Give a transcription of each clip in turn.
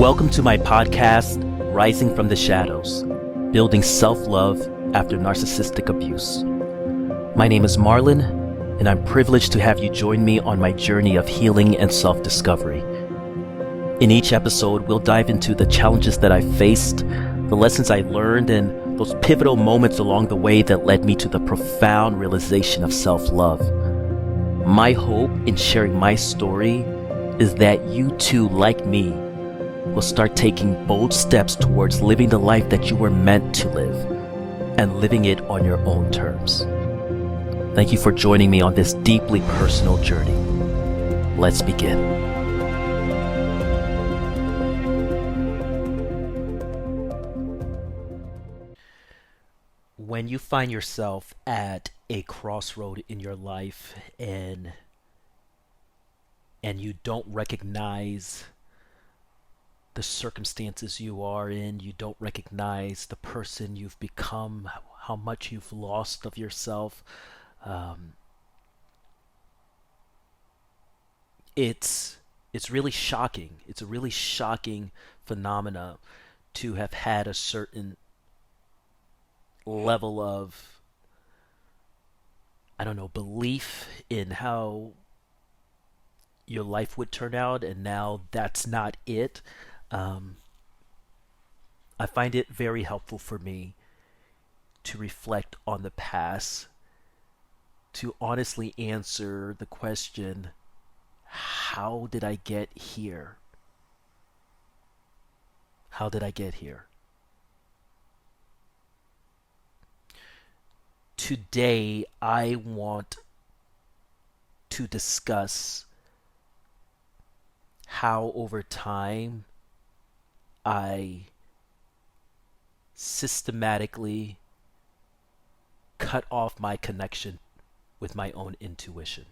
Welcome to my podcast, Rising from the Shadows, Building Self-Love After Narcissistic Abuse. My name is Marlon, and I'm privileged to have you join me on my journey of healing and self-discovery. In each episode, we'll dive into the challenges that I faced, the lessons I learned, and those pivotal moments along the way that led me to the profound realization of self-love. My hope in sharing my story is that you too, like me, will start taking bold steps towards living the life that you were meant to live and living it on your own terms. Thank you for joining me on this deeply personal journey. Let's begin. When you find yourself at a crossroad in your life and you don't recognize the circumstances you are in, you don't recognize the person you've become, how much you've lost of yourself, it's really shocking. It's a really shocking phenomena to have had a certain level of, belief in how your life would turn out, and now that's not it. I find it very helpful for me to reflect on the past, to honestly answer the question, how did I get here? How did I get here? Today, I want to discuss how over time I systematically cut off my connection with my own intuition.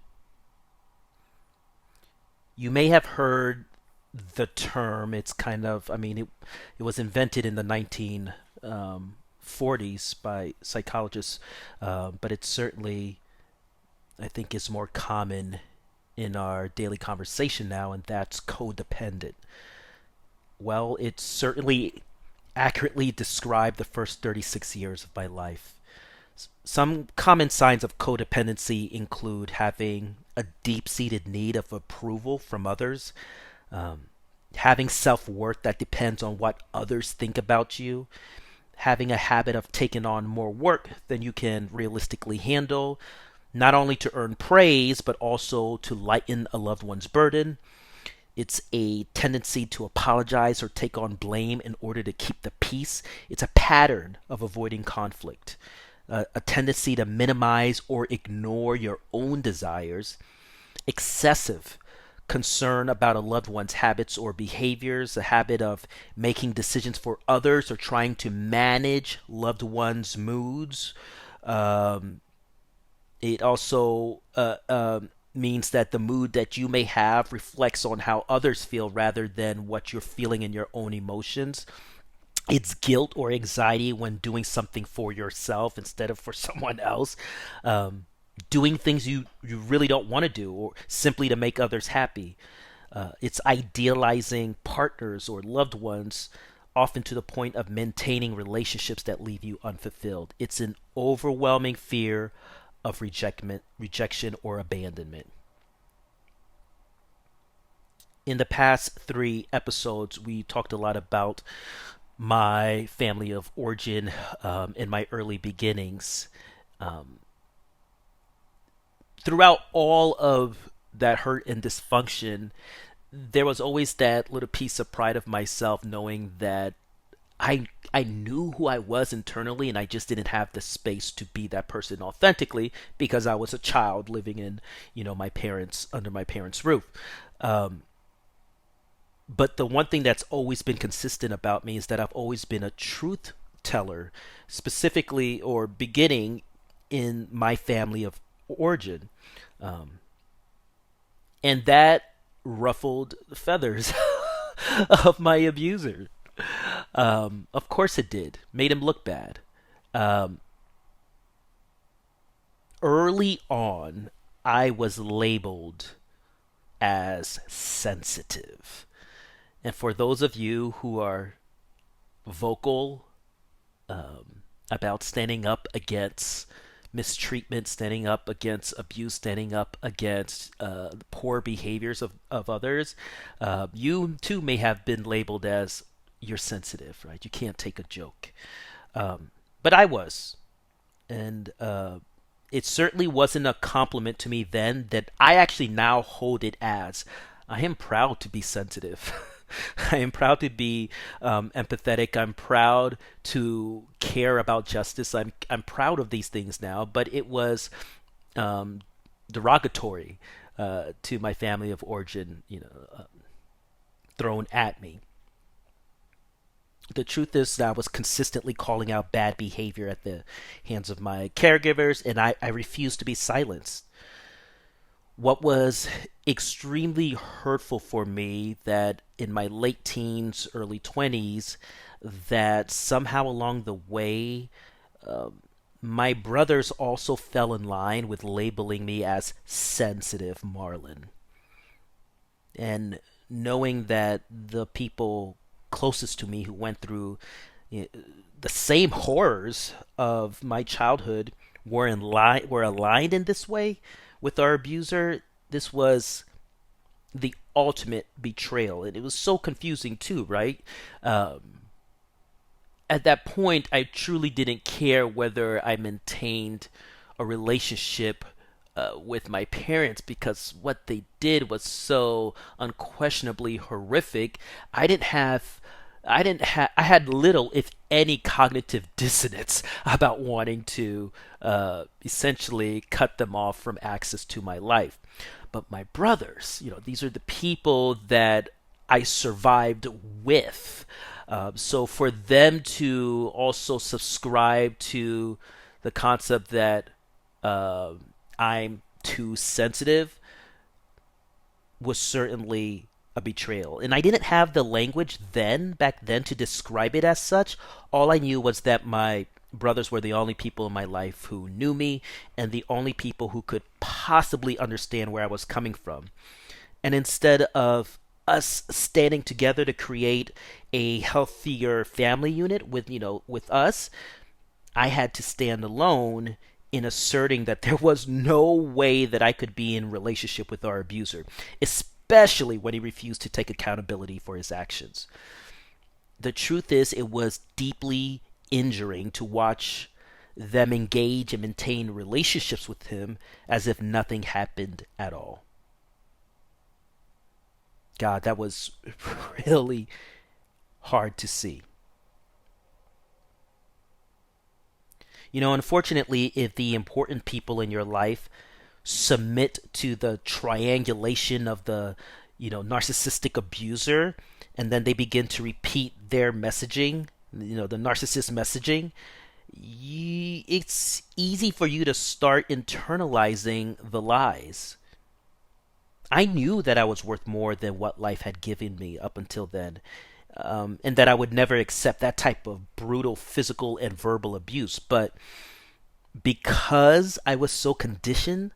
You may have heard the term. It's kind of, it was invented in the 1940s by psychologists, but it certainly, I think, is more common in our daily conversation now, and that's codependent. Well, it certainly accurately described the first 36 years of my life. Some common signs of codependency include having a deep-seated need of approval from others, having self-worth that depends on what others think about you, having a habit of taking on more work than you can realistically handle, not only to earn praise, but also to lighten a loved one's burden. It's a tendency to apologize or take on blame in order to keep the peace. It's a pattern of avoiding conflict, a tendency to minimize or ignore your own desires, excessive concern about a loved one's habits or behaviors, a habit of making decisions for others or trying to manage loved one's moods. It also means that the mood that you may have reflects on how others feel rather than what you're feeling in your own emotions. It's guilt or anxiety when doing something for yourself instead of for someone else. Doing things you really don't want to do or simply to make others happy. It's idealizing partners or loved ones, often to the point of maintaining relationships that leave you unfulfilled. It's an overwhelming fear of rejection or abandonment. In the past 3 episodes, we talked a lot about my family of origin and my early beginnings. Throughout all of that hurt and dysfunction, there was always that little piece of pride of myself knowing that I knew who I was internally, and I just didn't have the space to be that person authentically because I was a child living in, under my parents' roof. But the one thing that's always been consistent about me is that I've always been a truth teller, specifically or beginning in my family of origin. And that ruffled the feathers of my abuser. Of course it did. Made him look bad. Early on, I was labeled as sensitive. And for those of you who are vocal about standing up against mistreatment, standing up against abuse, standing up against poor behaviors of others, you too may have been labeled as you're sensitive, right? You can't take a joke. But I was. And it certainly wasn't a compliment to me then that I actually now hold it as. I am proud to be sensitive. I am proud to be empathetic. I'm proud to care about justice. I'm proud of these things now. But it was um, derogatory to my family of origin, thrown at me. The truth is that I was consistently calling out bad behavior at the hands of my caregivers, and I refused to be silenced. What was extremely hurtful for me that in my late teens, early 20s, that somehow along the way, my brothers also fell in line with labeling me as sensitive Marlon. And knowing that the people closest to me who went through you know, the same horrors of my childhood were aligned in this way with our abuser, this was the ultimate betrayal, and it was so confusing too, right? At that point, I truly didn't care whether I maintained a relationship with my parents because what they did was so unquestionably horrific. I didn't have I had little, if any, cognitive dissonance about wanting to essentially cut them off from access to my life. But my brothers, these are the people that I survived with. So for them to also subscribe to the concept that uh, I'm too sensitive was certainly a betrayal. And I didn't have the language back then, to describe it as such. All I knew was that my brothers were the only people in my life who knew me and the only people who could possibly understand where I was coming from. And instead of us standing together to create a healthier family unit with us, I had to stand alone in asserting that there was no way that I could be in relationship with our abuser, especially when he refused to take accountability for his actions. The truth is, it was deeply injuring to watch them engage and maintain relationships with him as if nothing happened at all. God, that was really hard to see. Unfortunately, if the important people in your life submit to the triangulation of the, narcissistic abuser, and then they begin to repeat their messaging, the narcissist messaging, it's easy for you to start internalizing the lies. I knew that I was worth more than what life had given me up until then, and that I would never accept that type of brutal physical and verbal abuse. But because I was so conditioned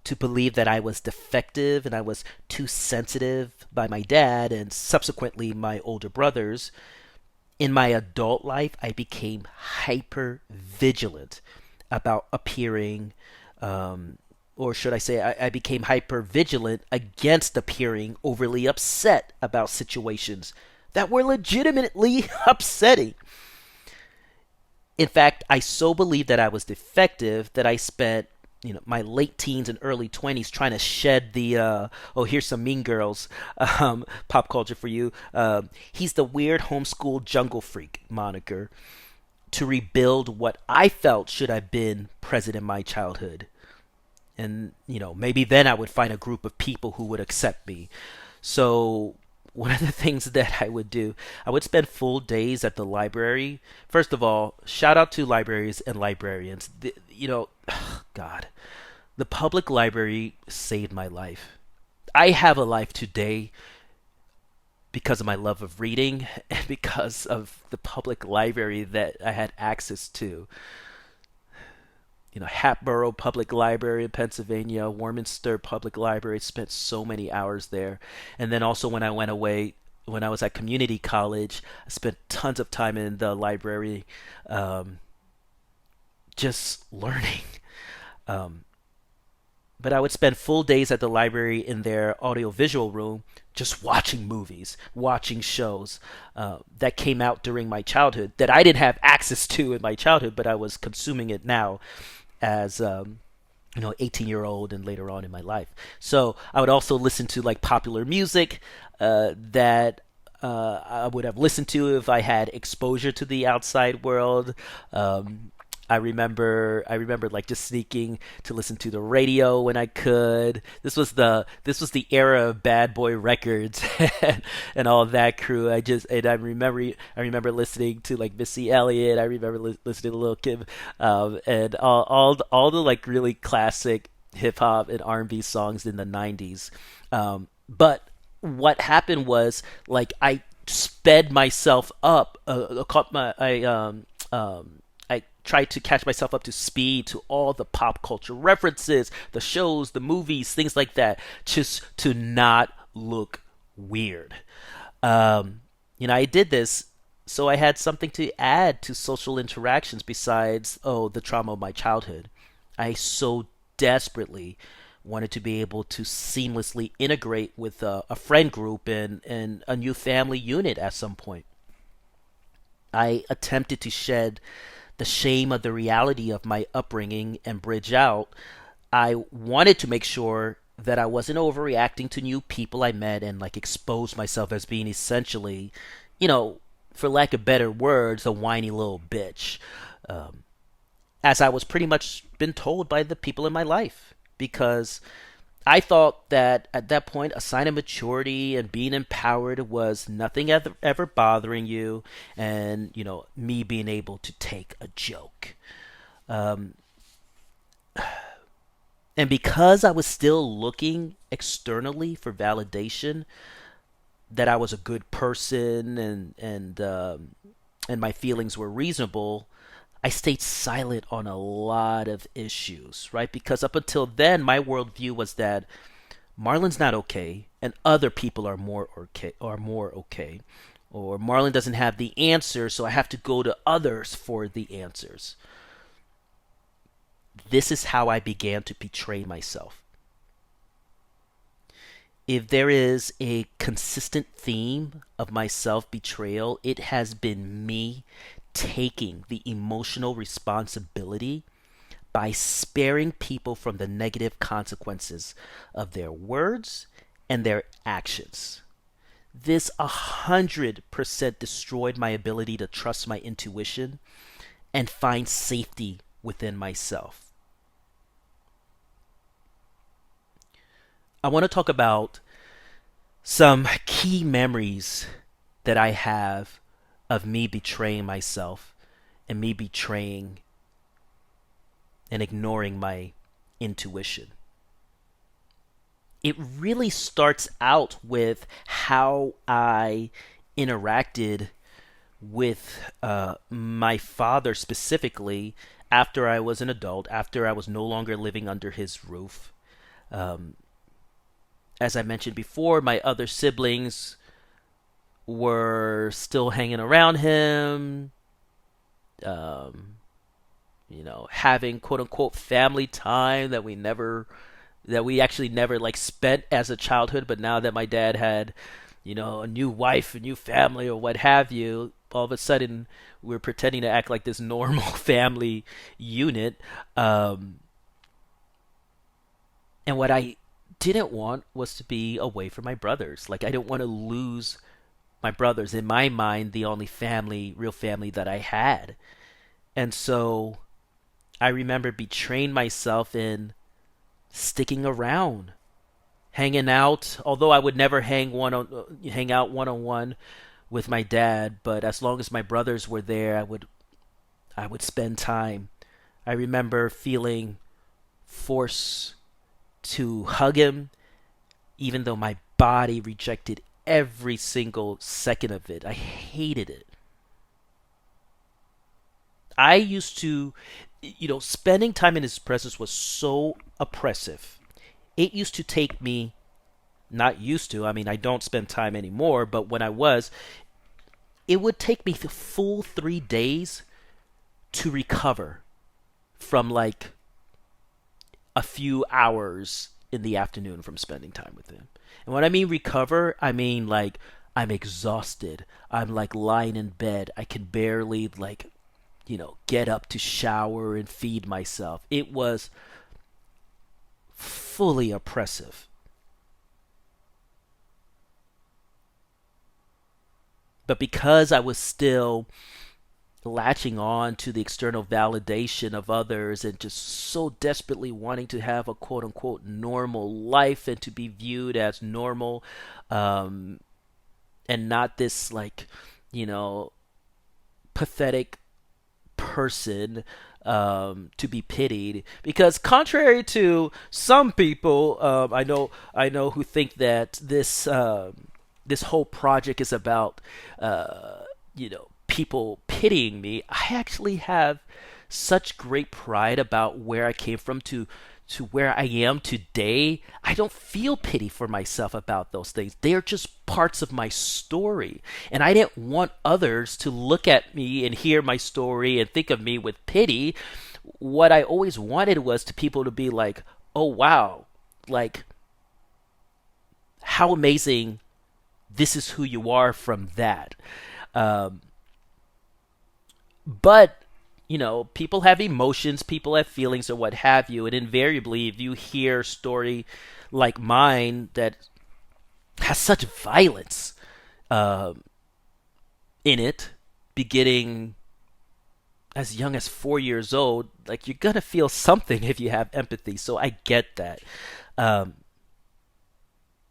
to believe that I was defective and I was too sensitive by my dad and subsequently my older brothers, in my adult life, I became hyper vigilant about appearing, or should I say, I became hyper vigilant against appearing overly upset about situations that were legitimately upsetting. In fact, I so believed that I was defective that I spent my late teens and early 20s trying to shed the oh, here's some Mean Girls pop culture for you, he's the weird homeschool jungle freak moniker, to rebuild what I felt should have been present in my childhood. And maybe then I would find a group of people who would accept me. So one of the things that I would do, I would spend full days at the library. First of all, shout out to libraries and librarians. God, the public library saved my life. I have a life today because of my love of reading and because of the public library that I had access to. Hatboro Public Library in Pennsylvania, Warminster Public Library, spent so many hours there. And then also when I went away when I was at community college, I spent tons of time in the library, um, just learning. Um, but I would spend full days at the library in their audiovisual room, just watching movies, watching shows that came out during my childhood that I didn't have access to in my childhood, but I was consuming it now as 18-year-old and later on in my life. So I would also listen to like popular music that I would have listened to if I had exposure to the outside world. I remember like just sneaking to listen to the radio when I could. This was the era of Bad Boy Records and all that crew. I remember listening to like Missy Elliott. I remember listening to Lil Kim, and all the like really classic hip hop and R&B songs in the '90s. But what happened was like I sped myself up, caught my I tried to catch myself up to speed to all the pop culture references, the shows, the movies, things like that, just to not look weird. I did this so I had something to add to social interactions besides, the trauma of my childhood. I so desperately wanted to be able to seamlessly integrate with a friend group and a new family unit at some point. I attempted to shed the shame of the reality of my upbringing and bridge out. I wanted to make sure that I wasn't overreacting to new people I met and like expose myself as being essentially, you know, for lack of better words, a whiny little bitch. Um, as I was pretty much been told by the people in my life. Because I thought that at that point, a sign of maturity and being empowered was nothing ever bothering you, and me being able to take a joke. Um, and because I was still looking externally for validation that I was a good person and my feelings were reasonable, I stayed silent on a lot of issues, right? Because up until then, my worldview was that Marlon's not okay, and other people are more okay, or Marlon doesn't have the answer, so I have to go to others for the answers. This is how I began to betray myself. If there is a consistent theme of my self betrayal, it has been me taking the emotional responsibility by sparing people from the negative consequences of their words and their actions. This 100% destroyed my ability to trust my intuition and find safety within myself. I want to talk about some key memories that I have of me betraying myself and me betraying and ignoring my intuition. It really starts out with how I interacted with my father specifically after I was an adult, after I was no longer living under his roof. Um, as I mentioned before, my other siblings were still hanging around him, um, having quote unquote family time that we actually never like spent as a childhood, but now that my dad had, a new wife, a new family, or what have you, all of a sudden we're pretending to act like this normal family unit. Um, and what I didn't want was to be away from my brothers. Like I didn't want to lose my brothers. In my mind, the only family, real family that I had. And so I remember betraying myself in sticking around, hanging out. Although I would never hang out one on one with my dad, but as long as my brothers were there, I would spend time. I remember feeling forced to hug him, even though my body rejected every single second of it. I hated it. I used to, spending time in his presence was so oppressive. It used to take me Not used to. I mean, I don't spend time anymore, but when I was, it would take me the full 3 days to recover from like a few hours in the afternoon from spending time with him. And when I mean recover, I mean like I'm exhausted. I'm like lying in bed. I can barely like, get up to shower and feed myself. It was fully oppressive. But because I was still latching on to the external validation of others and just so desperately wanting to have a quote unquote normal life and to be viewed as normal, um, and not this like, you know, pathetic person, to be pitied. Because contrary to some people, I know who think that this whole project is about people pitying me. I actually have such great pride about where I came from to where I am today. I don't feel pity for myself about those things. They are just parts of my story. And I didn't want others to look at me and hear my story and think of me with pity. What I always wanted was to people to be like, "Oh wow, like how amazing, this is who you are from that." Um, but people have emotions, people have feelings, or what have you, and invariably, if you hear a story like mine that has such violence uh, in it, beginning as young as 4 years old, like you're gonna feel something if you have empathy. So I get that, um,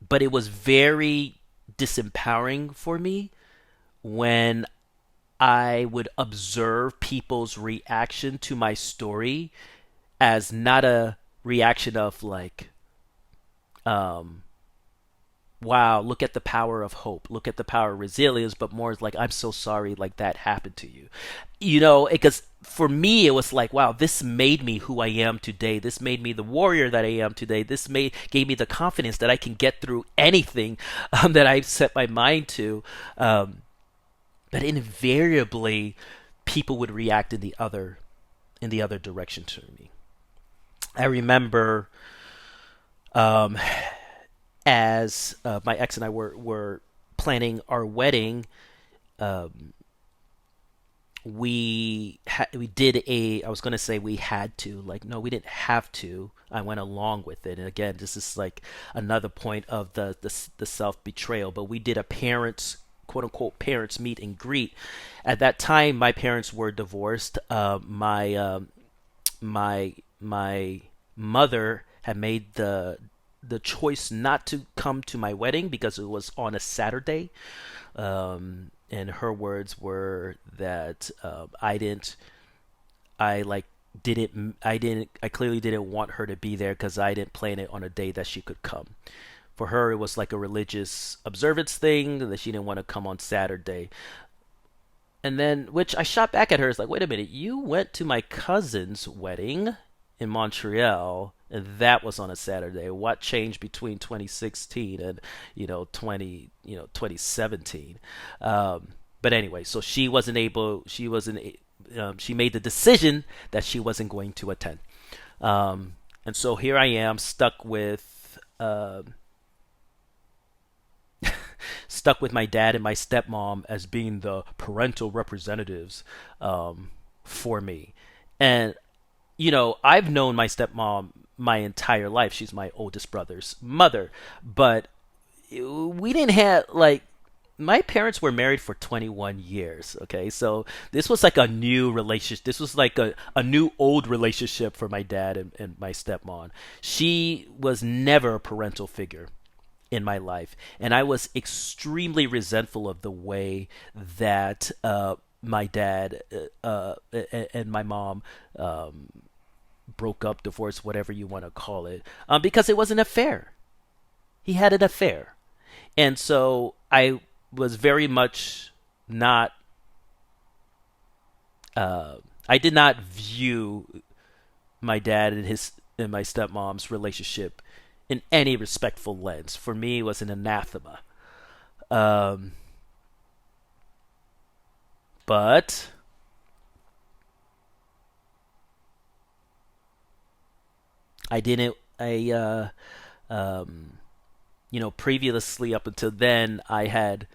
but it was very disempowering for me when I would observe people's reaction to my story as not a reaction of like, um, wow, look at the power of hope, look at the power of resilience, but more as like, I'm so sorry, like that happened to you. Because for me, it was like, wow, this made me who I am today. This made me the warrior that I am today. Gave me the confidence that I can get through anything that I set my mind to. But invariably, people would react in the other direction to me. I remember, um, as my ex and I were planning our wedding, um, we did a. I was going to say we had to, like, no, we didn't have to. I went along with it, and again, this is like another point of the self betrayal. But we did a parents, quote unquote, parents meet and greet. At that time, my parents were divorced. My mother had made the choice not to come to my wedding because it was on a Saturday. And her words were that I clearly didn't want her to be there because I didn't plan it on a day that she could come. For her, it was like a religious observance thing that she didn't want to come on Saturday. And then, which I shot back at her, is like, wait a minute, you went to my cousin's wedding in Montreal, and that was on a Saturday. What changed between 2016 and 2017? But anyway, so she wasn't able. She made the decision that she wasn't going to attend. And so here I am, stuck with my dad and my stepmom as being the parental representatives, for me. And I've known my stepmom my entire life. She's my oldest brother's mother, but we didn't have like my parents were married for 21 years. Okay, so this was like a new relationship. This was like a new old relationship for my dad and my stepmom. She was never a parental figure in my life, and I was extremely resentful of the way that my dad and my mom broke up, divorced, whatever you want to call it, because it was an affair. He had an affair, and so I was very much not. I did not view my dad and my stepmom's relationship in any respectful lens. For me, it was an anathema. Um, but I didn't. Um, Previously up until then, I'd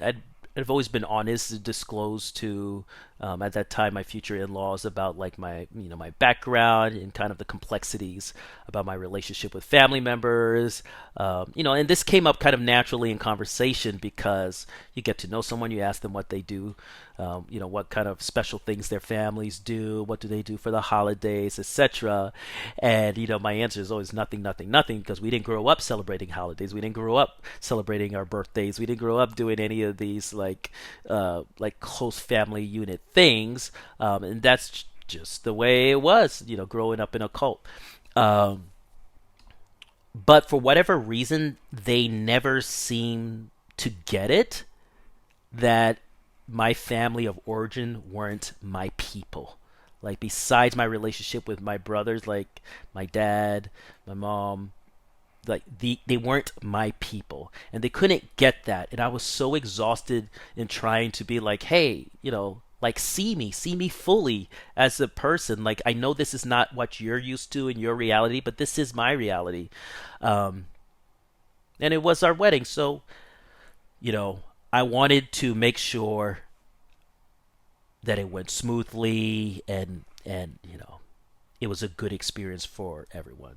I've always been honest to disclose to at that time my future in-laws about like my my background and kind of the complexities about my relationship with family members. And this came up kind of naturally in conversation because you get to know someone, you ask them what they do, what kind of special things their families do, what do they do for the holidays, etc. And my answer is always nothing, nothing, nothing, because we didn't grow up celebrating holidays. We didn't grow up celebrating our birthdays. We didn't grow up doing any of these like close family unit things. And that's just the way it was, growing up in a cult. Um, but for whatever reason, they never seemed to get it that my family of origin weren't my people. Like, besides my relationship with my brothers, like my dad, my mom, like they weren't my people, and they couldn't get that. And I was so exhausted in trying to be like, hey, like, see me fully as a person. Like, I know this is not what you're used to in your reality, but this is my reality. Um, and it was our wedding, so I wanted to make sure that it went smoothly, and it was a good experience for everyone.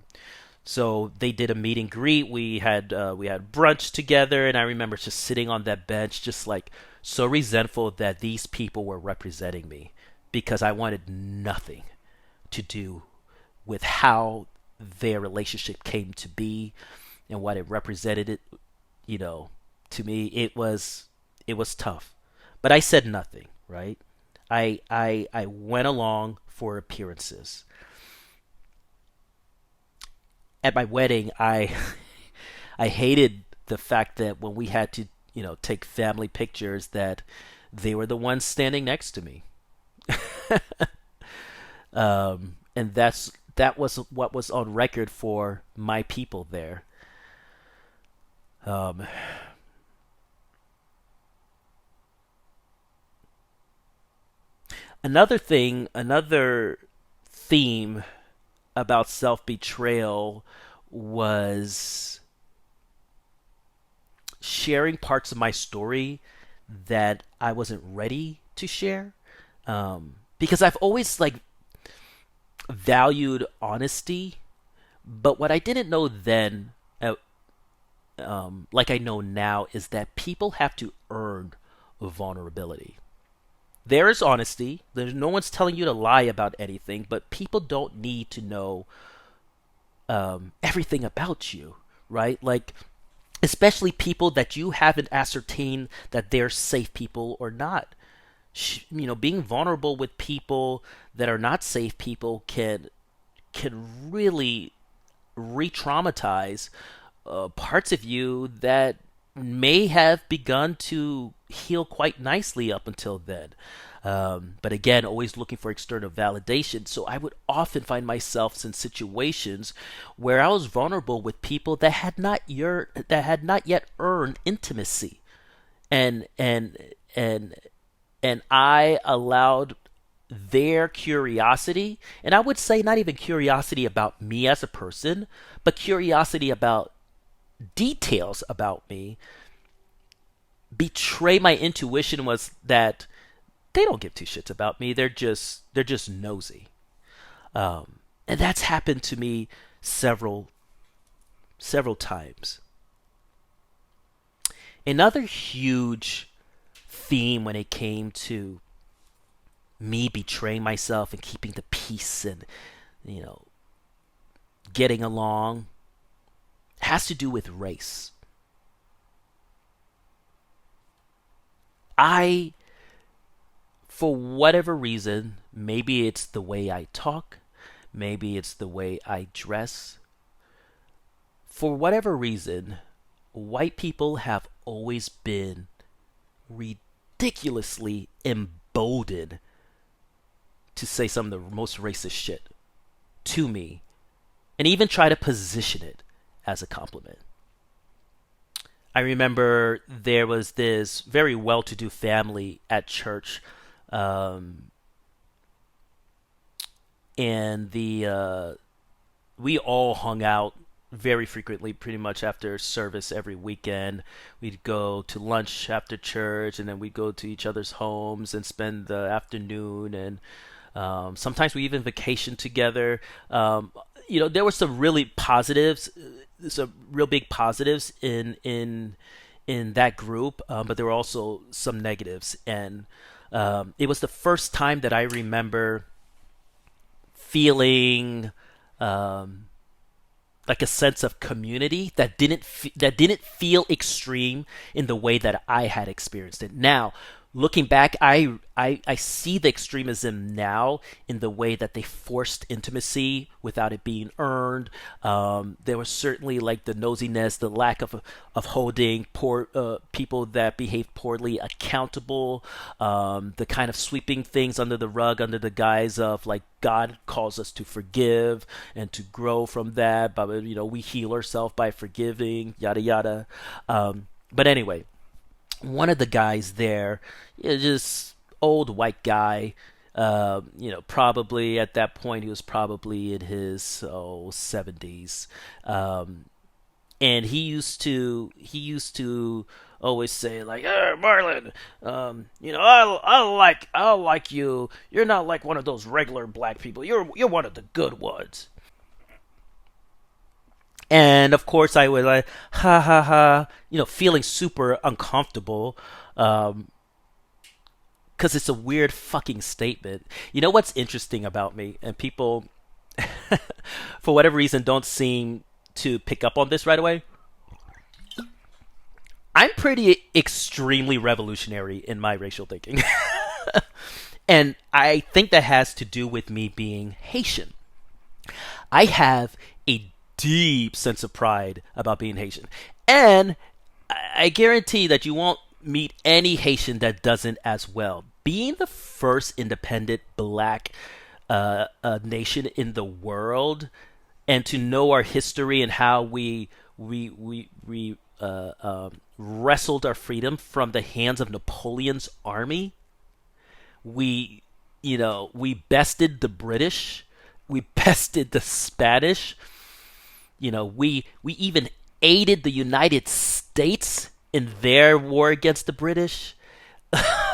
So they did a meet and greet. We had brunch together, and I remember just sitting on that bench, just like so resentful that these people were representing me, because I wanted nothing to do with how their relationship came to be and what it represented. It, you know, to me, it was tough, but I said nothing. Right? I went along for appearances. At my wedding, I hated the fact that when we had to, take family pictures, that they were the ones standing next to me. And that was what was on record for my people there. Um, another theme about self betrayal was sharing parts of my story that I wasn't ready to share. Because I've always like valued honesty, but what I didn't know then, like I know now, is that people have to earn vulnerability. There is honesty. There's no one's telling you to lie about anything, but people don't need to know everything about you, right? Like, especially people that you haven't ascertained that they're safe people or not. Being vulnerable with people that are not safe people can really re-traumatize parts of you that may have begun to heal quite nicely up until then. But again, always looking for external validation. So I would often find myself in situations where I was vulnerable with people that had not yet earned intimacy, and and and and I allowed their curiosity, and I would say not even curiosity about me as a person, but curiosity about details about me, betray my intuition was that they don't give two shits about me. They're just nosy. And that's happened to me several times. Another huge theme when it came to me betraying myself and keeping the peace and you know getting along has to do with race. I, for whatever reason, maybe it's the way I talk, maybe it's the way I dress. For whatever reason, white people have always been ridiculously emboldened to say some of the most racist shit to me and even try to position it. as a compliment. I remember there was this very well-to-do family at church, um, and the we all hung out very frequently, pretty much after service every weekend. We'd go to lunch after church, and then we'd go to each other's homes and spend the afternoon. And sometimes we even vacationed together. There were some really positives, some real big positives in that group, but there were also some negatives. And it was the first time that I remember feeling like a sense of community that didn't feel extreme in the way that I had experienced it. Now, looking back, I see the extremism now in the way that they forced intimacy without it being earned. There was certainly like the nosiness, the lack of holding poor people that behaved poorly accountable, the kind of sweeping things under the rug under the guise of like God calls us to forgive and to grow from that. But we heal ourselves by forgiving, yada yada. But anyway, one of the guys there, just old white guy, probably at that point he was probably in his 70s, and he used to always say like, "Hey, Marlon, I like you. You're not like one of those regular black people. You're one of the good ones." And of course, I was like, ha ha ha, feeling super uncomfortable, because it's a weird fucking statement. You know what's interesting about me, and people, for whatever reason, don't seem to pick up on this right away. I'm pretty extremely revolutionary in my racial thinking. And I think that has to do with me being Haitian. I have a deep sense of pride about being Haitian. And I guarantee that you won't meet any Haitian that doesn't as well. Being the first independent black nation in the world, and to know our history and how we wrestled our freedom from the hands of Napoleon's army. We bested the British. We bested the Spanish. We even aided the United States in their war against the British.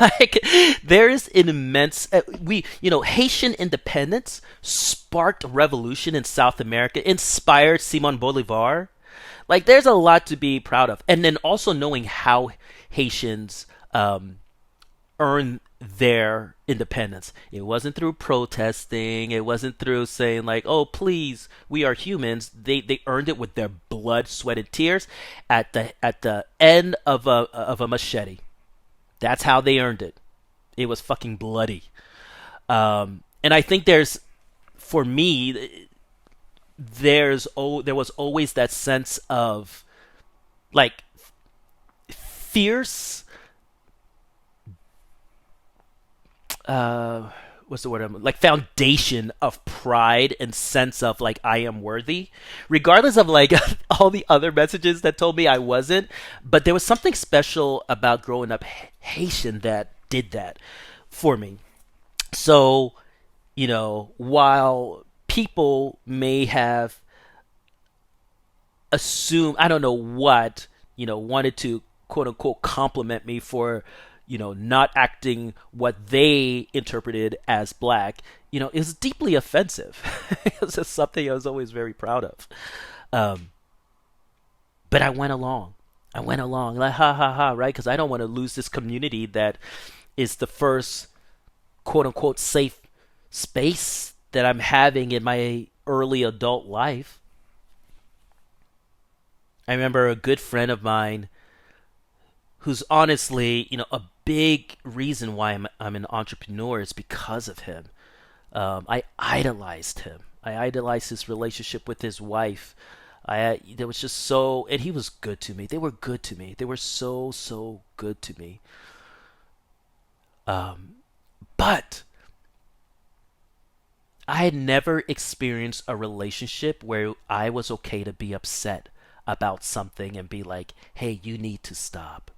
Like, there is an immense Haitian independence sparked revolution in South America, inspired Simon Bolivar. Like, there's a lot to be proud of. And then also knowing how Haitians earn their independence. It wasn't through protesting. It wasn't through saying like, "Oh, please, we are humans." They earned it with their blood, sweat, and tears at the end of a machete. That's how they earned it. It was fucking bloody. And I think for me, there was always that sense of like fierce, what's the word, like foundation of pride and sense of like I am worthy, regardless of like all the other messages that told me I wasn't. But there was something special about growing up Haitian that did that for me. So, while people may have assumed, I don't know what, wanted to quote unquote compliment me for, not acting what they interpreted as black, it was deeply offensive. It was just something I was always very proud of. But I went along. Like, ha ha ha, right? Because I don't want to lose this community that is the first quote unquote safe space that I'm having in my early adult life. I remember a good friend of mine who's honestly, a big reason why I'm an entrepreneur is because of him. I idolized him. I idolized his relationship with his wife. There was just so, and he was good to me. They were good to me. They were so good to me. But I had never experienced a relationship where I was okay to be upset about something and be like, hey, you need to stop.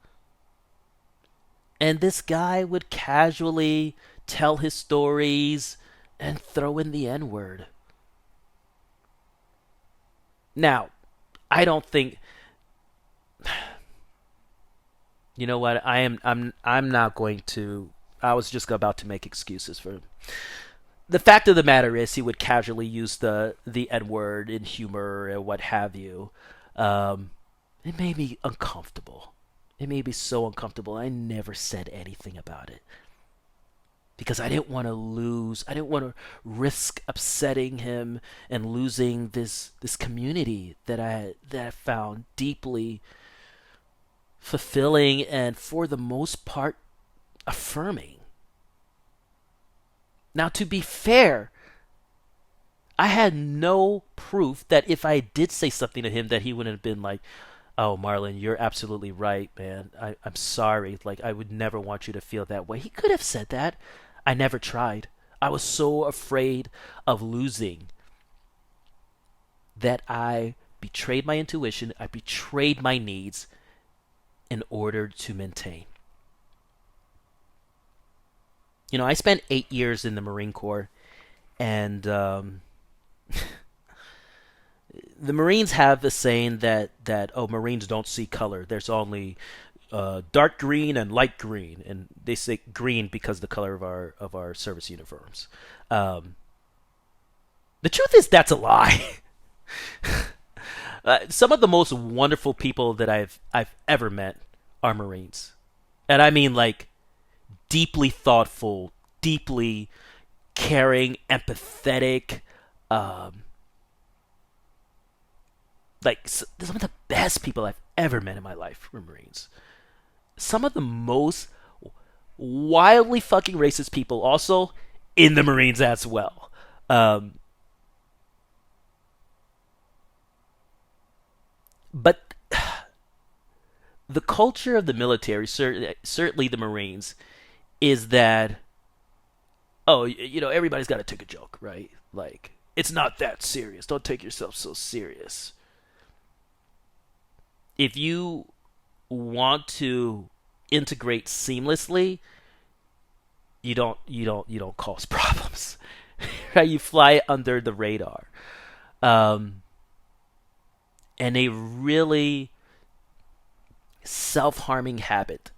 And this guy would casually tell his stories and throw in the N word. Now, I don't think, you know what, I'm not going to, I was just about to make excuses for him. The fact of the matter is he would casually use the N word in humor and what have you. Um, it made me uncomfortable. It made me so uncomfortable. I never said anything about it because I didn't want to lose. I didn't want to risk upsetting him and losing this community that I found deeply fulfilling and for the most part affirming. Now, to be fair, I had no proof that if I did say something to him that he wouldn't have been like, "Oh, Marlon, you're absolutely right, man. I'm sorry. Like, I would never want you to feel that way." He could have said that. I never tried. I was so afraid of losing that I betrayed my intuition. I betrayed my needs in order to maintain. You know, I spent 8 years in the Marine Corps, and the Marines have the saying that oh, Marines don't see color. There's only dark green and light green, and they say green because the color of our service uniforms. Um, the truth is that's a lie. Some of the most wonderful people that I've ever met are Marines, and I mean like deeply thoughtful, deeply caring, empathetic. Um, like some of the best people I've ever met in my life were Marines. Some of the most wildly fucking racist people also in the Marines as well. Um, but the culture of the military, certainly the Marines, is that oh, you know, everybody's got to take a joke, right? Like it's not that serious. Don't take yourself so serious. If you want to integrate seamlessly, you don't cause problems. Right? You fly under the radar. Um, and a really self-harming habit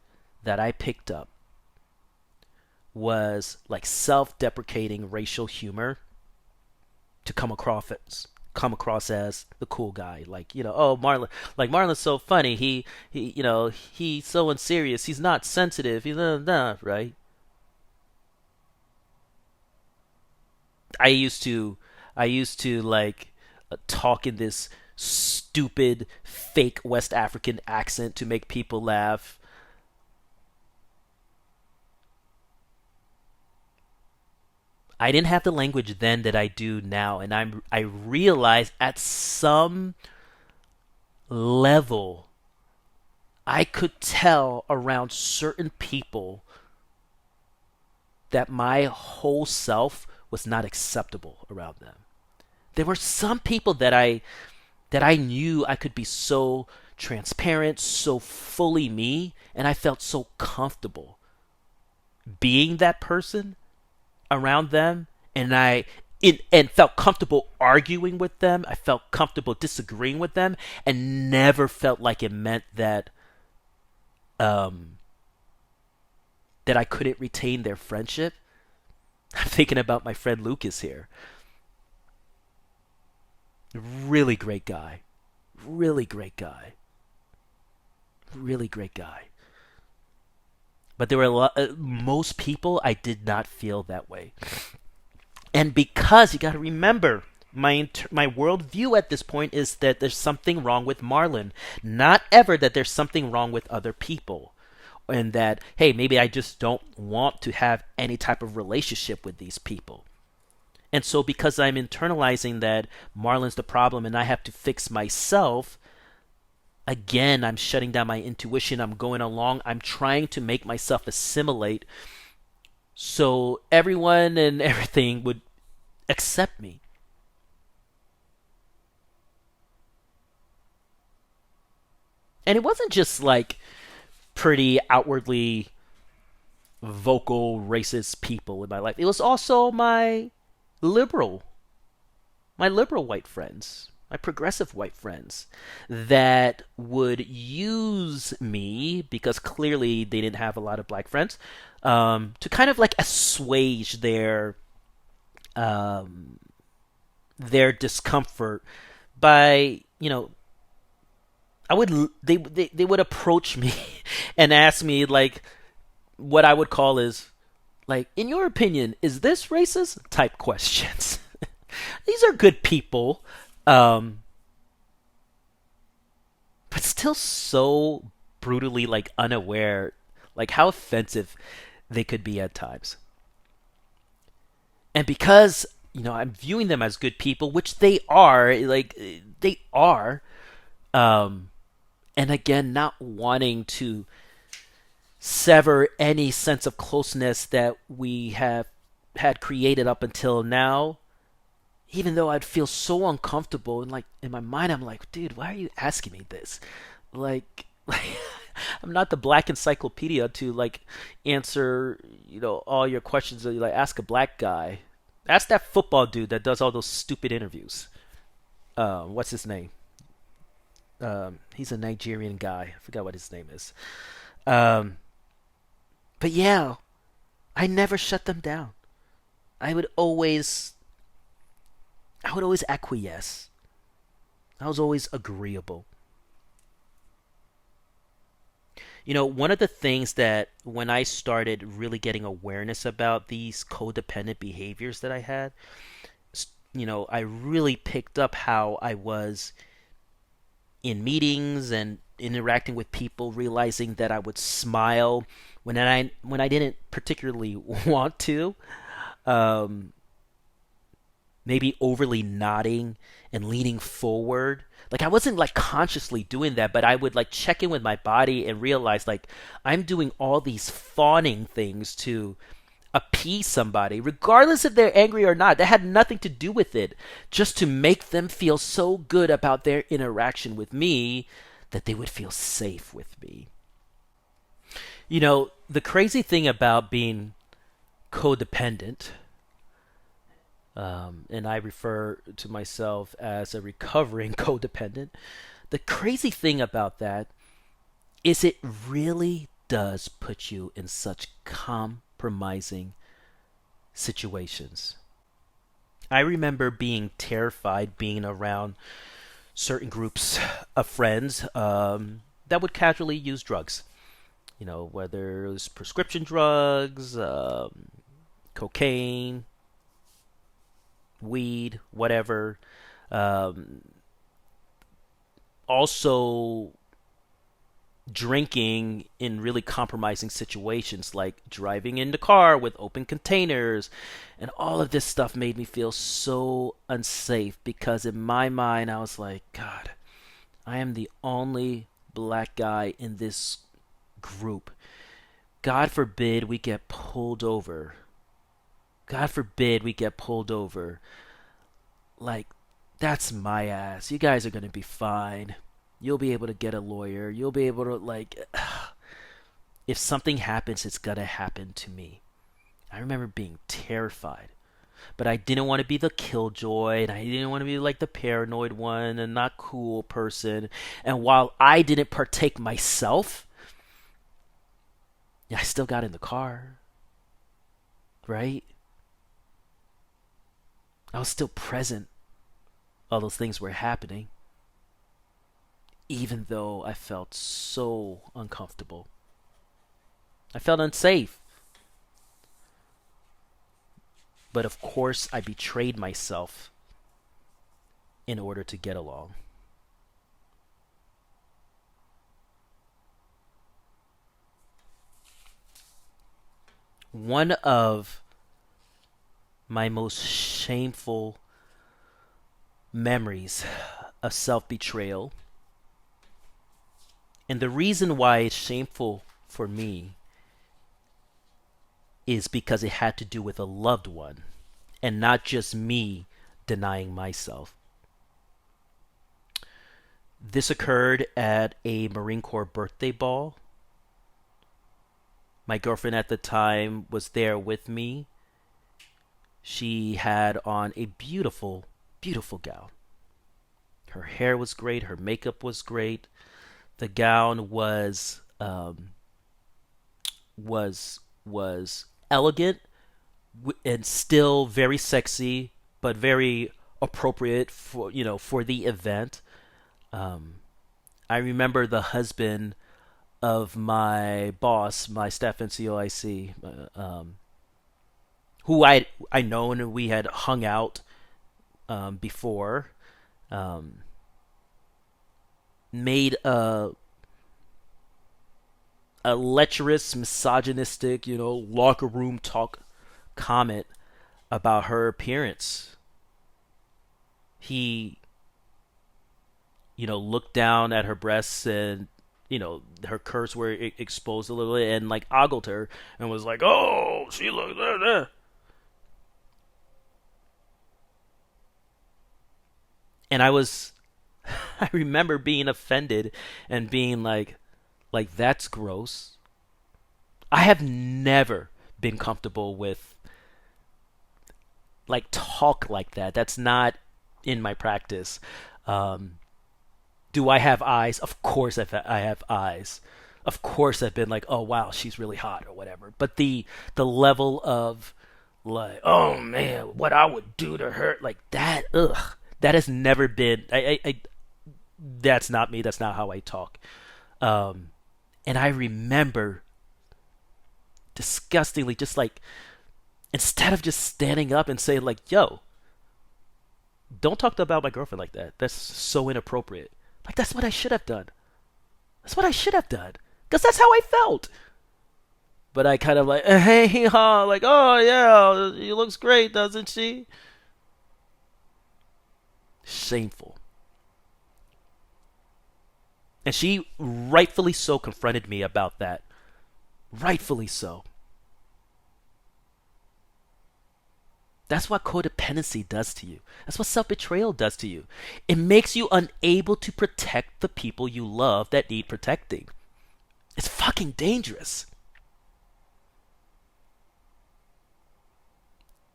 that I picked up was like self-deprecating racial humor to come across as the cool guy. Like, you know, oh, Marlon's so funny. He you know, he's so unserious. He's not sensitive. He's right? I used to I used to like talk in this stupid fake West African accent to make people laugh. I didn't have the language then that I do now, and I realize at some level I could tell around certain people that my whole self was not acceptable around them. There were some people that I knew I could be so transparent, so fully me, and I felt so comfortable being that person around them, and and felt comfortable arguing with them. I felt comfortable disagreeing with them, and never felt like it meant um, that I couldn't retain their friendship. I'm thinking about my friend Lucas here. Really great guy. Really great guy. Really great guy. But there were most people I did not feel that way. And because you got to remember, my worldview at this point is that there's something wrong with Marlon, not ever that there's something wrong with other people, and that hey, maybe I just don't want to have any type of relationship with these people. And so because I'm internalizing that Marlon's the problem and I have to fix myself, again, I'm shutting down my intuition. I'm going along. I'm trying to make myself assimilate so everyone and everything would accept me. And it wasn't just like pretty outwardly vocal racist people in my life. It was also liberal, my liberal white friends, my progressive white friends that would use me because clearly they didn't have a lot of black friends to kind of like assuage um, their discomfort by I would they would approach me and ask me like what I would call is like, in your opinion, is this racist? Type questions. These are good people, um, but still so brutally like unaware, like how offensive they could be at times. And because I'm viewing them as good people, which they are, like they are, um, and again, not wanting to sever any sense of closeness that we have had created up until now, even though I'd feel so uncomfortable and like in my mind I'm like, dude, why are you asking me this? Like I'm not the black encyclopedia to like answer, all your questions that you like ask a black guy. Ask that football dude that does all those stupid interviews. What's his name? He's a Nigerian guy. I forgot what his name is. Um, but yeah, I never shut them down. I would always I would always acquiesce. I was always agreeable. One of the things that when I started really getting awareness about these codependent behaviors that I had, I really picked up how I was in meetings and interacting with people, realizing that I would smile when I didn't particularly want to. Um, Maybe overly nodding and leaning forward. Like I wasn't like consciously doing that, but I would like check in with my body and realize like I'm doing all these fawning things to appease somebody, regardless if they're angry or not. That had nothing to do with it. Just to make them feel so good about their interaction with me that they would feel safe with me. The crazy thing about being codependent, and I refer to myself as a recovering codependent. The crazy thing about that is it really does put you in such compromising situations. I remember being terrified being around certain groups of friends that would casually use drugs. Whether it was prescription drugs, cocaine, weed, whatever. Um, Also, drinking in really compromising situations like driving in the car with open containers. And all of this stuff made me feel so unsafe because in my mind, I was like, God, I am the only black guy in this group. God forbid we get pulled over. God forbid we get pulled over. Like, that's my ass. You guys are going to be fine. You'll be able to get a lawyer. You'll be able to, like, if something happens, it's going to happen to me. I remember being terrified. But I didn't want to be the killjoy, and I didn't want to be like the paranoid one and not cool person. And while I didn't partake myself, I still got in the car, right? I was still present. All those things were happening, even though I felt so uncomfortable. I felt unsafe. But of course, I betrayed myself in order to get along. One of my most shameful memories of self betrayal, and the reason why it's shameful for me is because it had to do with a loved one and not just me denying myself. This occurred at a Marine Corps birthday ball. My girlfriend at the time was there with me. She had on a beautiful, beautiful gown. Her hair was great. Her makeup was great. The gown was elegant and still very sexy, but very appropriate for for the event. Um, I remember the husband of my boss, my staff NCOIC, who I known and we had hung out before, um, made a lecherous, misogynistic, locker room talk comment about her appearance. He, looked down at her breasts and, her curves were exposed a little bit and like ogled her and was like, "Oh, she looks there." And I remember being offended and being like that's gross. I have never been comfortable with like talk like that. That's not in my practice. Um, do I have eyes? Of course, I have eyes. Of course, I've been like, oh wow, she's really hot or whatever. But the level of like, oh man, what I would do to her, like that, ugh, that has never been. That's not me. That's not how I talk. Um, and I remember disgustingly, just like instead of just standing up and saying like, "Yo, don't talk about my girlfriend like that. That's so inappropriate." Like that's what I should have done. That's what I should have done. Because that's how I felt. But I kind of like, hey, ha, like, oh yeah, she looks great, doesn't she? Shameful. And she rightfully so confronted me about that. Rightfully so. That's what codependency does to you. That's what self betrayal does to you. It makes you unable to protect the people you love that need protecting. It's fucking dangerous.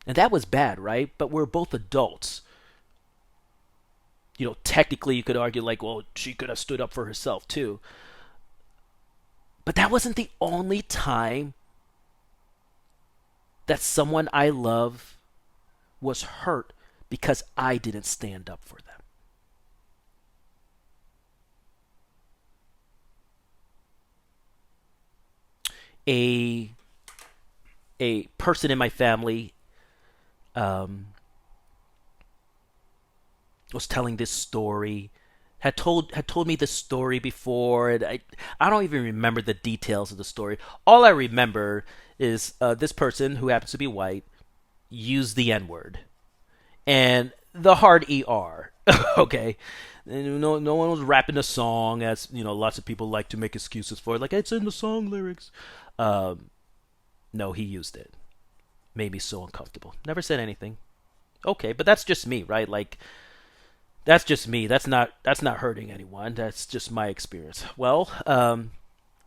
And that was bad, right? But we're both adults. Technically you could argue like, well, she could have stood up for herself too. But that wasn't the only time that someone I love was hurt because I didn't stand up for them. A person in my family um, was telling this story, had told me this story before, and I don't even remember the details of the story. All I remember is this person who happens to be white used the N word and the hard ER. Okay. And no one was rapping a song, as lots of people like to make excuses for it, like it's in the song lyrics. Um, no, he used it. Made me so uncomfortable. Never said anything. Okay, but that's just me, right? Like that's just me. That's not hurting anyone. That's just my experience. Well,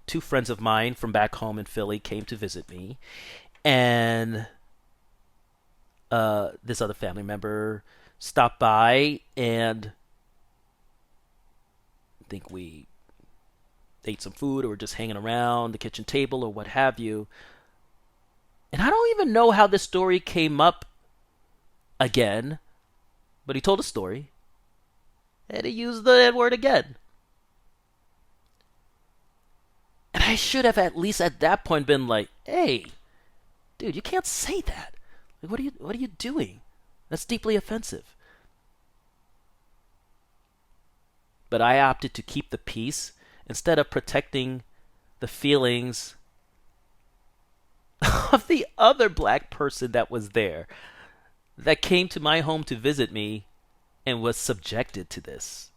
two friends of mine from back home in Philly came to visit me, and this other family member stopped by, and I think we ate some food or were just hanging around the kitchen table or what have you. And I don't even know how this story came up again, but he told a story, and he used the N word again. And I should have at least at that point been like, "Hey, dude, you can't say that. Like, what are you doing? That's deeply offensive." But I opted to keep the peace instead of protecting the feelings of the other black person that was there, that came to my home to visit me and was subjected to this.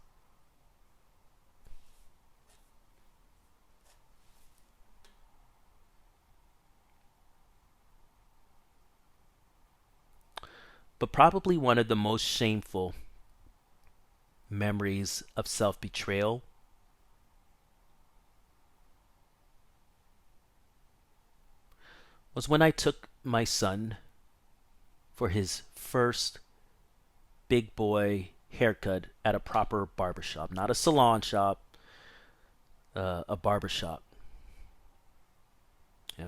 But probably one of the most shameful memories of self-betrayal was when I took my son for his first big boy haircut at a proper barbershop, not a salon shop, a barbershop.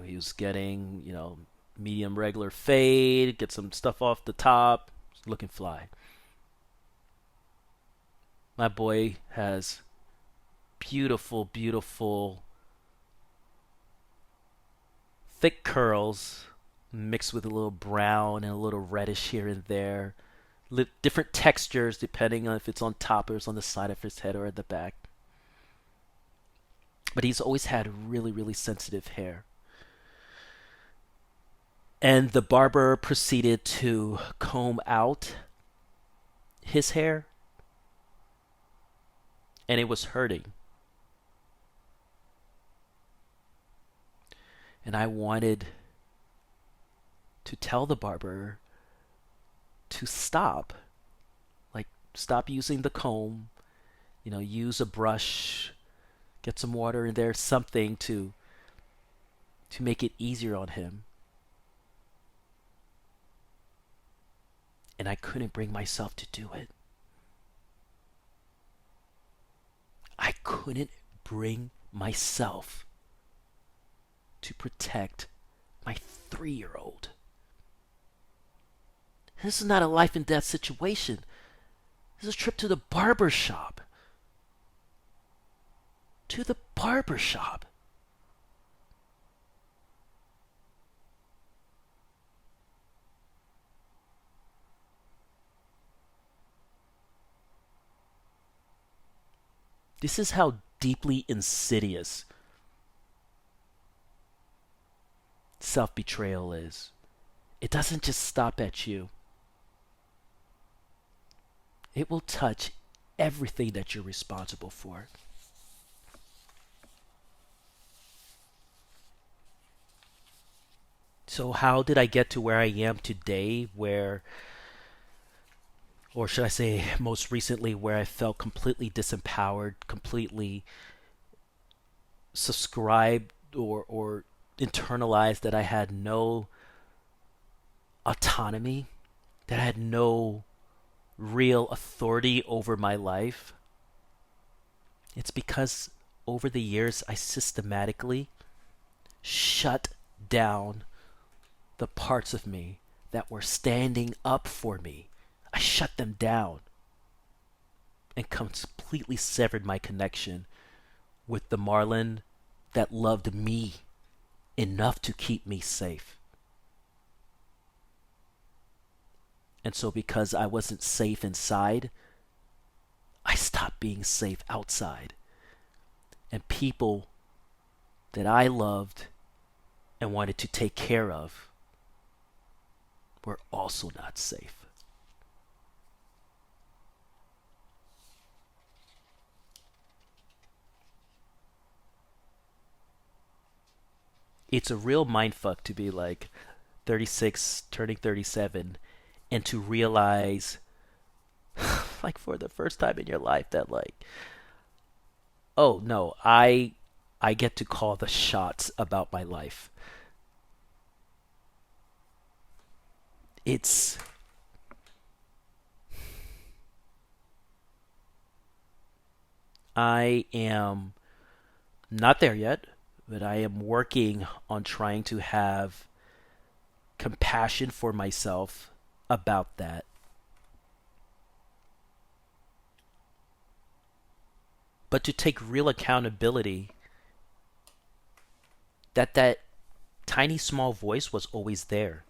He was getting, medium regular fade, get some stuff off the top, looking fly. My boy has beautiful, beautiful, thick curls mixed with a little brown and a little reddish here and there. Different textures depending on if it's on top or it's on the side of his head or at the back. But he's always had really, really sensitive hair. And the barber proceeded to comb out his hair, and it was hurting. And I wanted to tell the barber to stop. Like, stop using the comb, use a brush, get some water in there, something to make it easier on him. And I couldn't bring myself to do it. I couldn't bring myself to protect my 3-year-old. This is not a life and death situation. This is a trip to the barber shop. To the barber shop. This is how deeply insidious self-betrayal is. It doesn't just stop at you. It will touch everything that you're responsible for. So how did I get to where I am today, or should I say most recently, where I felt completely disempowered, completely subscribed or internalized that I had no autonomy, that I had no real authority over my life? It's because over the years I systematically shut down the parts of me that were standing up for me. I shut them down and completely severed my connection with the Marlon that loved me enough to keep me safe. And so because I wasn't safe inside, I stopped being safe outside. And people that I loved and wanted to take care of were also not safe. It's a real mindfuck to be like 36, turning 37, and to realize, like for the first time in your life, that like, oh no, I get to call the shots about my life. It's I am not there yet, but I am working on trying to have compassion for myself about that. But to take real accountability that tiny small voice was always there.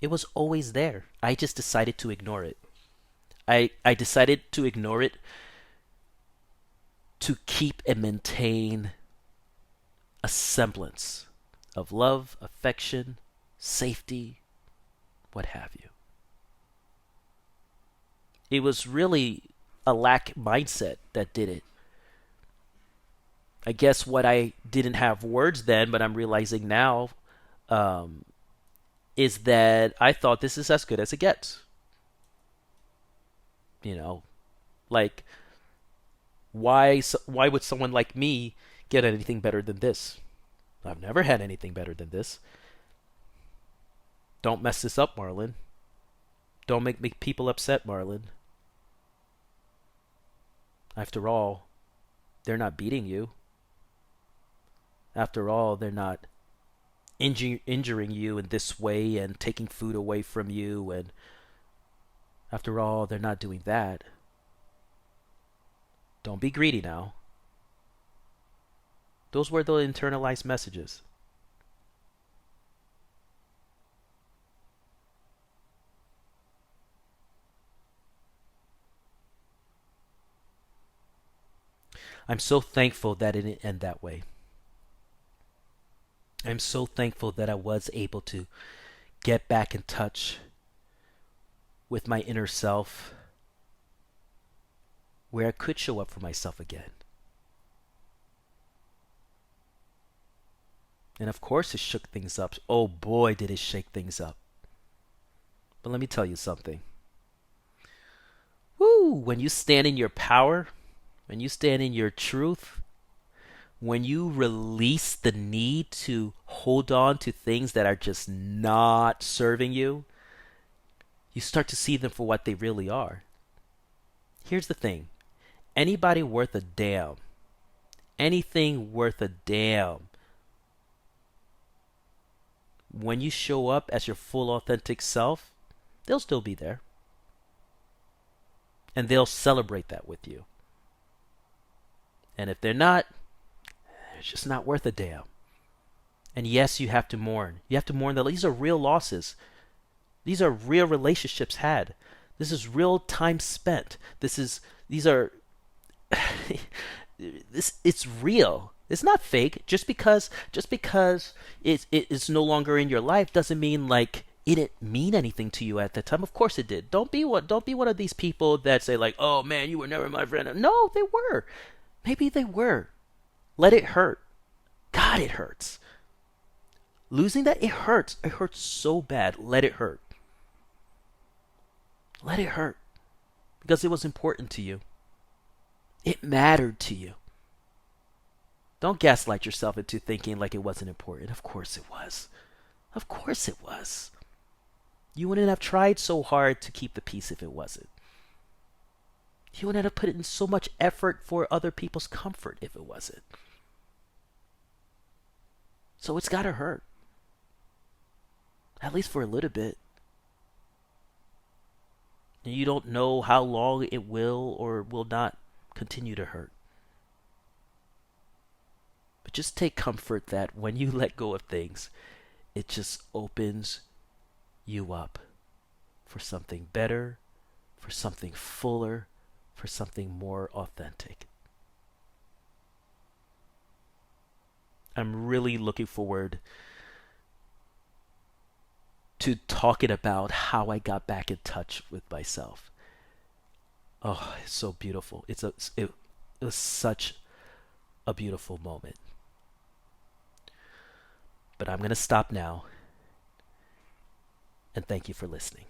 It was always there. I just decided to ignore it. I decided to ignore it to keep and maintain a semblance of love, affection, safety, what have you. It was really a lack mindset that did it. I guess what I didn't have words then, but I'm realizing now, is that I thought this is as good as it gets. Like, why would someone like me get anything better than this? I've never had anything better than this. Don't mess this up, Marlon. Don't make people upset, Marlon. After all, they're not beating you. After all, they're not injuring you in this way and taking food away from you. And after all, they're not doing that. Don't be greedy now. Those were the internalized messages. I'm so thankful that it didn't end that way. I'm so thankful that I was able to get back in touch with my inner self, where I could show up for myself again. And of course, it shook things up. Oh boy, did it shake things up. But let me tell you something. Woo! When you stand in your power, when you stand in your truth, when you release the need to hold on to things that are just not serving you, you start to see them for what they really are. Here's the thing. Anybody worth a damn, anything worth a damn, when you show up as your full authentic self, they'll still be there. And they'll celebrate that with you. And if they're not, it's just not worth a damn. And yes, you have to mourn. You have to mourn that these are real losses. These are real relationships had. This is real time spent. These are it's real. It's not fake. Just because it's no longer in your life doesn't mean like it didn't mean anything to you at that time. Of course it did. Don't be one of these people that say like, "Oh man, you were never my friend." No, they were. Maybe they were. Let it hurt. God, it hurts. Losing that, it hurts. It hurts so bad. Let it hurt. Let it hurt. Because it was important to you. It mattered to you. Don't gaslight yourself into thinking like it wasn't important. Of course it was. Of course it was. You wouldn't have tried so hard to keep the peace if it wasn't. You wouldn't have put in so much effort for other people's comfort if it wasn't. So it's gotta hurt. At least for a little bit. And you don't know how long it will or will not continue to hurt. But just take comfort that when you let go of things, it just opens you up for something better, for something fuller, for something more authentic. I'm really looking forward to talking about how I got back in touch with myself. Oh, it's so beautiful. It was such a beautiful moment. But I'm going to stop now. And thank you for listening.